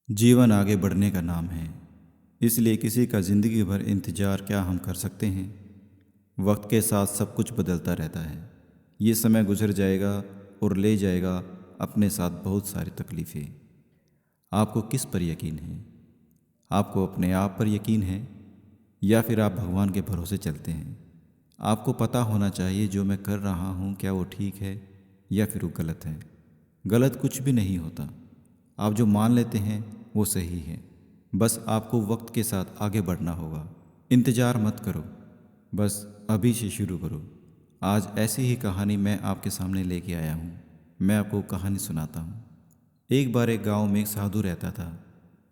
जीवन आगे बढ़ने का नाम है, इसलिए किसी का ज़िंदगी भर इंतज़ार क्या हम कर सकते हैं। वक्त के साथ सब कुछ बदलता रहता है। ये समय गुजर जाएगा और ले जाएगा अपने साथ बहुत सारी तकलीफ़ें। आपको किस पर यकीन है? आपको अपने आप पर यकीन है या फिर आप भगवान के भरोसे चलते हैं? आपको पता होना चाहिए जो मैं कर रहा हूँ क्या वो ठीक है या फिर वो गलत है। गलत कुछ भी नहीं होता। आप जो मान लेते हैं वो सही है। बस आपको वक्त के साथ आगे बढ़ना होगा। इंतज़ार मत करो, बस अभी से शुरू करो। आज ऐसी ही कहानी मैं आपके सामने लेके आया हूँ। मैं आपको कहानी सुनाता हूँ। एक बार एक गांव में एक साधु रहता था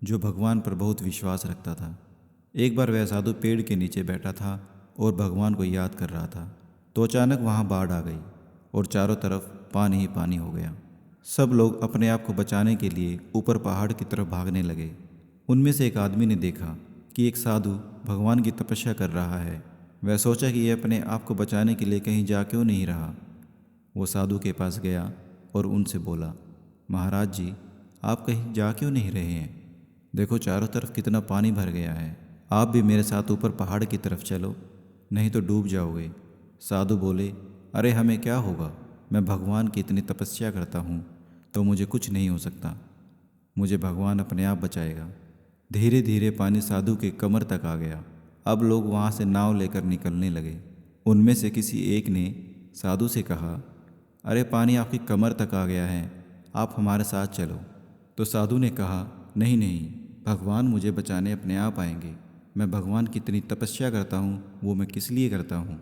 जो भगवान पर बहुत विश्वास रखता था। एक बार वह साधु पेड़ के नीचे बैठा था और भगवान को याद कर रहा था। तो अचानक वहाँ बाढ़ आ गई और चारों तरफ पानी ही पानी हो गया। सब लोग अपने आप को बचाने के लिए ऊपर पहाड़ की तरफ भागने लगे। उनमें से एक आदमी ने देखा कि एक साधु भगवान की तपस्या कर रहा है। वह सोचा कि यह अपने आप को बचाने के लिए कहीं जा क्यों नहीं रहा। वो साधु के पास गया और उनसे बोला, महाराज जी, आप कहीं जा क्यों नहीं रहे हैं? देखो चारों तरफ कितना पानी भर गया है। आप भी मेरे साथ ऊपर पहाड़ की तरफ चलो, नहीं तो डूब जाओगे। साधु बोले, अरे हमें क्या होगा, मैं भगवान की इतनी तपस्या करता हूँ तो मुझे कुछ नहीं हो सकता। मुझे भगवान अपने आप बचाएगा। धीरे धीरे पानी साधु के कमर तक आ गया। अब लोग वहाँ से नाव लेकर निकलने लगे। उनमें से किसी एक ने साधु से कहा, अरे पानी आपकी कमर तक आ गया है, आप हमारे साथ चलो। तो साधु ने कहा, नहीं नहीं, भगवान मुझे बचाने अपने आप आएंगे। मैं भगवान की इतनी तपस्या करता हूँ वो मैं किस लिए करता हूँ।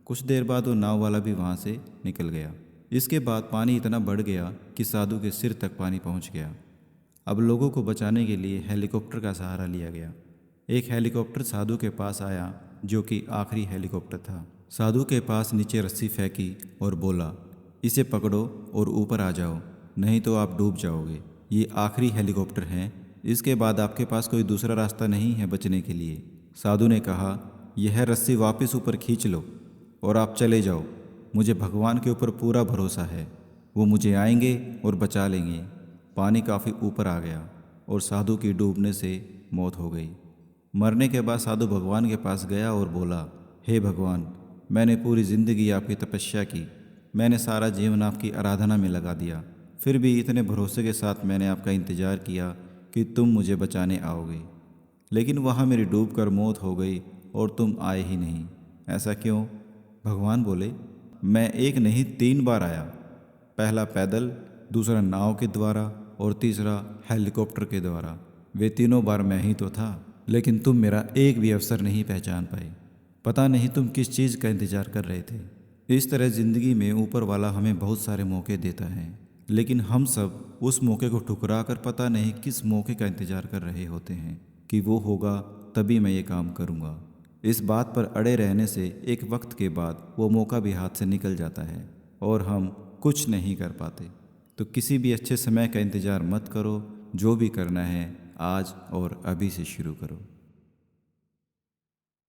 कुछ देर बाद वो नाव वाला भी वहाँ से निकल गया। इसके बाद पानी इतना बढ़ गया कि साधु के सिर तक पानी पहुँच गया। अब लोगों को बचाने के लिए हेलीकॉप्टर का सहारा लिया गया। एक हेलीकॉप्टर साधु के पास आया जो कि आखिरी हेलीकॉप्टर था। साधु के पास नीचे रस्सी फेंकी और बोला, इसे पकड़ो और ऊपर आ जाओ, नहीं तो आप डूब जाओगे। ये आखिरी हेलीकॉप्टर है, इसके बाद आपके पास कोई दूसरा रास्ता नहीं है बचने के लिए। साधु ने कहा, यह रस्सी वापस ऊपर खींच लो और आप चले जाओ। मुझे भगवान के ऊपर पूरा भरोसा है, वो मुझे आएंगे और बचा लेंगे। पानी काफ़ी ऊपर आ गया और साधु की डूबने से मौत हो गई। मरने के बाद साधु भगवान के पास गया और बोला, हे भगवान, मैंने पूरी ज़िंदगी आपकी तपस्या की, मैंने सारा जीवन आपकी आराधना में लगा दिया, फिर भी इतने भरोसे के साथ मैंने आपका इंतज़ार किया कि तुम मुझे बचाने आओगे, लेकिन वहाँ मेरी डूबकर मौत हो गई और तुम आए ही नहीं। ऐसा क्यों? भगवान बोले, मैं एक नहीं 3 बार आया। पहला पैदल, दूसरा नाव के द्वारा और तीसरा हेलीकॉप्टर के द्वारा। वे तीनों बार मैं ही तो था, लेकिन तुम मेरा एक भी अवसर नहीं पहचान पाए। पता नहीं तुम किस चीज़ का इंतज़ार कर रहे थे। इस तरह ज़िंदगी में ऊपर वाला हमें बहुत सारे मौके देता है, लेकिन हम सब उस मौके को ठुकरा कर पता नहीं किस मौके का इंतज़ार कर रहे होते हैं कि वो होगा तभी मैं ये काम करूँगा। इस बात पर अड़े रहने से एक वक्त के बाद वो मौका भी हाथ से निकल जाता है और हम कुछ नहीं कर पाते। तो किसी भी अच्छे समय का इंतज़ार मत करो, जो भी करना है आज और अभी से शुरू करो।